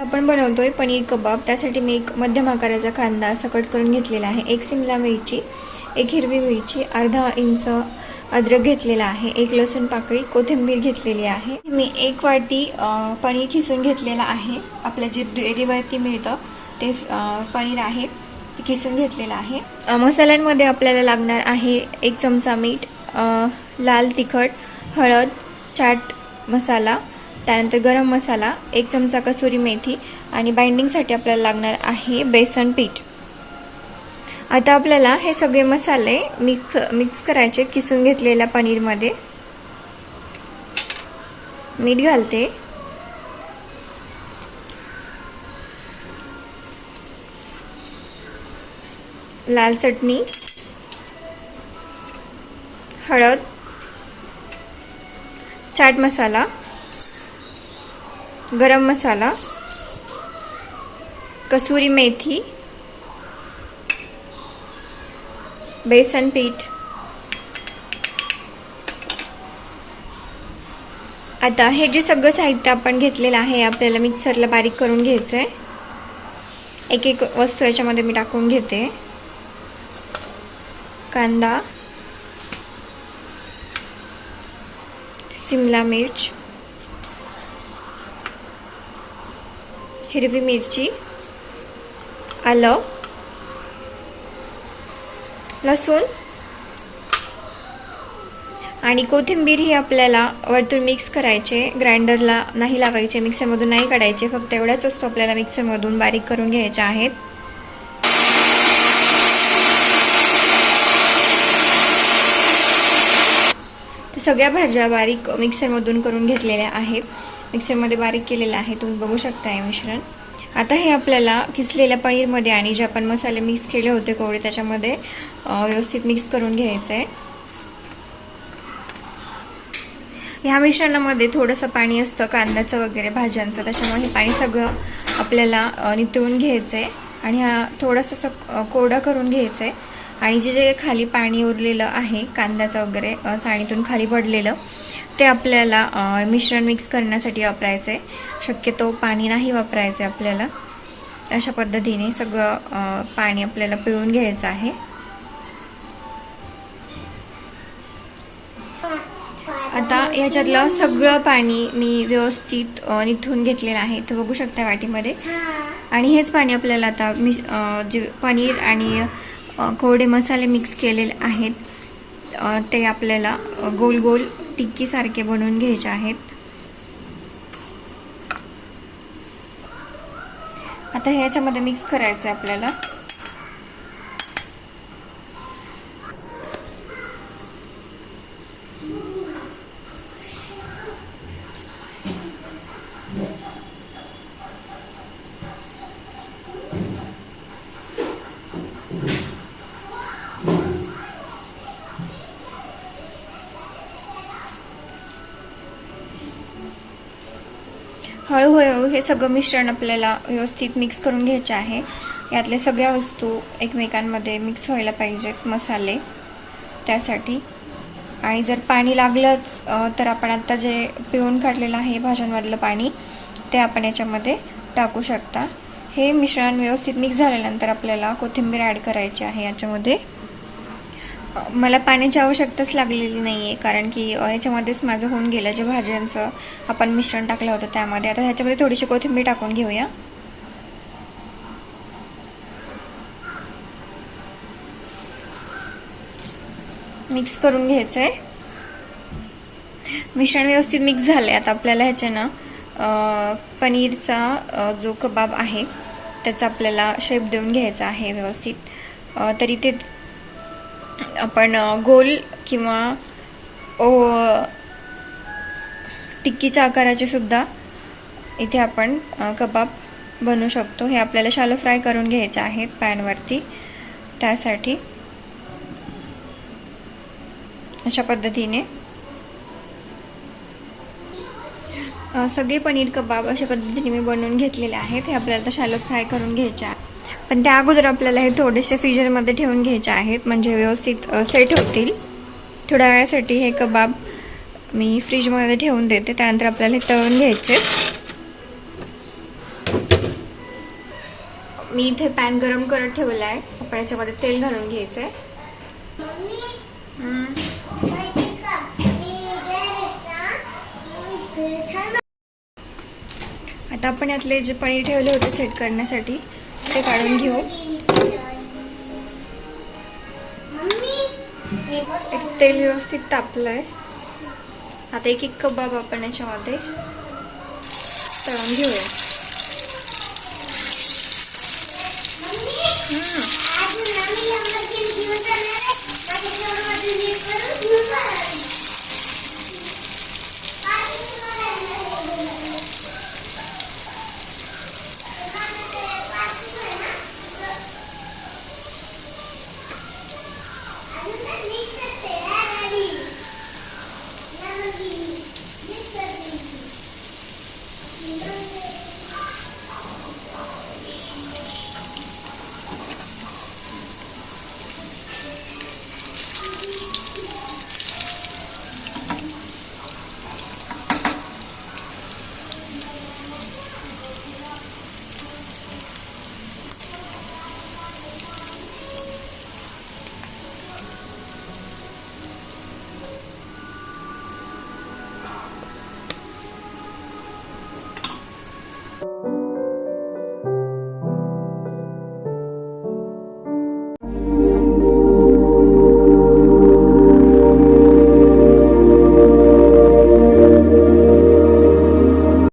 आपण बनवतोय पनीर कबाब। त्यासाठी मी एक मध्यम आकाराचा कांदा असा कट करून घेतलेला आहे, एक शिमला मिरची, एक हिरवी मिरची, अर्धा इंच अद्रक घेतलेला आहे, एक लसूण पाकळी, कोथिंबीर घेतलेली आहे। मी एक वाटी पनीर खिसून घेतलेला आहे। आपल्या जे डेअरीवरती मिळतं ते पनीर आहे, ते खिसून घेतलेलं आहे। मसाल्यांमध्ये आपल्याला लागणार आहे एक चमचा मीठ, लाल तिखट, हळद, चाट मसाला, त्यानंतर गरम मसाला, एक चमचा कसुरी मेथी आणि बाइंडिंगसाठी आपल्याला लागणार आहे बेसन पीठ। आता आपल्याला हे सगळे मसाले मिक्स करायचे किसून घेतलेल्या पनीरमध्ये। मीठ घालते, लाल चटणी, हळद, चाट मसाला, गरम मसाला, कसुरी मेथी, बेसन पीठ। आता हे जे सगळं साहित्य आपण घेतलेलं आहे आपल्याला मिक्सरला बारीक करून घ्यायचं आहे। एक एक वस्तू याच्यामध्ये मी टाकून घेते। कांदा, शिमला मिर्च, हिरवी मिरची, आलं, लसूण आणि कोथिंबीर ही आपल्याला वरतून मिक्स करायचे, ग्राइंडरला नाही लावायचे, मिक्सरमधून नाही काढायचे, फक्त एवढाच वस्तू आपल्याला मिक्सरमधून बारीक करून घ्यायच्या आहेत। सगळ्या भाज्या बारीक मिक्सरमधून करून घेतलेल्या आहेत, मिक्सरमध्ये बारीक केलेलं आहे, तुम्ही बघू शकता हे मिश्रण। आता हे आपल्याला किसलेल्या पनीरमध्ये आणि जे आपण मसाले मिक्स केले होते कोवळे त्याच्यामध्ये व्यवस्थित मिक्स करून घ्यायचं आहे। ह्या मिश्रणामध्ये थोडंसं पाणी असतं कांद्याचं वगैरे भाज्यांचं, त्याच्यामुळे हे पाणी सगळं आपल्याला नितळून घ्यायचं आहे आणि हा थोडंसं कोरडा करून घ्यायचं आहे। आणि जे खाली पाणी उरलेलं आहे कांद्याचं वगैरे चाळणीतून खाली पडलेलं ते आपल्याला मिश्रण मिक्स करण्यासाठी वापरायचं आहे। शक्यतो पाणी नाही वापरायचं आहे आपल्याला। अशा पद्धतीने सगळं पाणी आपल्याला पिळून घ्यायचं आहे। आता याच्यातलं सगळं पाणी मी व्यवस्थित निथळून घेतलेलं आहे, ते बघू शकता वाटीमध्ये। आणि हेच पाणी आपल्याला आता जे पनीर आणि कोरडे मसाले मिक्स केलेले आहेत ते आपल्याला गोल गोल टिक्की सारखे बनवून घ्यायचे आहेत। आता हे याच्यामध्ये मिक्स करायचं आहे आपल्याला। हळूहळू हे सगळं मिश्रण आपल्याला व्यवस्थित मिक्स करून घ्यायचे आहे। यातल्या सगळ्या वस्तू एकमेकांमध्ये मिक्स व्हायला पाहिजेत, मसाले त्यासाठी। आणि जर पाणी लागलंच तर आपण आता जे पिळून काढलेलं आहे भाज्यांमधलं पाणी ते आपण याच्यामध्ये टाकू शकता। हे मिश्रण व्यवस्थित मिक्स झाल्यानंतर आपल्याला कोथिंबीर ॲड करायची आहे याच्यामध्ये। मला पाण्याची आवश्यकताच लागलेली नाही आहे, कारण की याच्यामध्येच माझं होऊन गेलं जे भाज्यांचं आपण मिश्रण टाकलं होतं त्यामध्ये। आता ह्याच्यामध्ये थोडीशी कोथिंबीर टाकून घेऊया। मिक्स करून घ्यायचं आहे। मिश्रण व्यवस्थित मिक्स झालं आहे। आता आपल्याला ह्याच्यानं पनीरचा जो कबाब आहे त्याचा आपल्याला शेप देऊन घ्यायचा आहे व्यवस्थित। तर इथे आपण गोल किंवा टिक्कीच्या आकाराचे सुद्धा इथे आपण कबाब बनवू शकतो। हे आपल्याला शॅलो फ्राय करून घ्यायचे आहेत पॅनवरती, त्यासाठी अशा पद्धतीने सगळे पनीर कबाब अशा पद्धतीने मी बनवून घेतलेले आहेत। हे आपल्याला शॅलो फ्राय करून घ्यायचे आहे, पण त्या अगोदर आपल्याला हे थोडेसे फ्रीजरमध्ये ठेवून घ्यायचे आहेत, म्हणजे व्यवस्थित सेट होतील। थोड्या वेळासाठी हे कबाब मी फ्रीजमध्ये ठेवून देते, त्यानंतर आपल्याला हे तळून घ्यायचे। मी इथे पॅन गरम करत ठेवला आहे. आपण याच्यामध्ये तेल घालून घ्यायचं आहे. आता आपण यातले जे पनीर ठेवले होते सेट करण्यासाठी ते काढून घेऊ. एक तेल व्यवस्थित तापलंय. आता एक एक कबाब आपण याच्यामध्ये तळून घेऊया.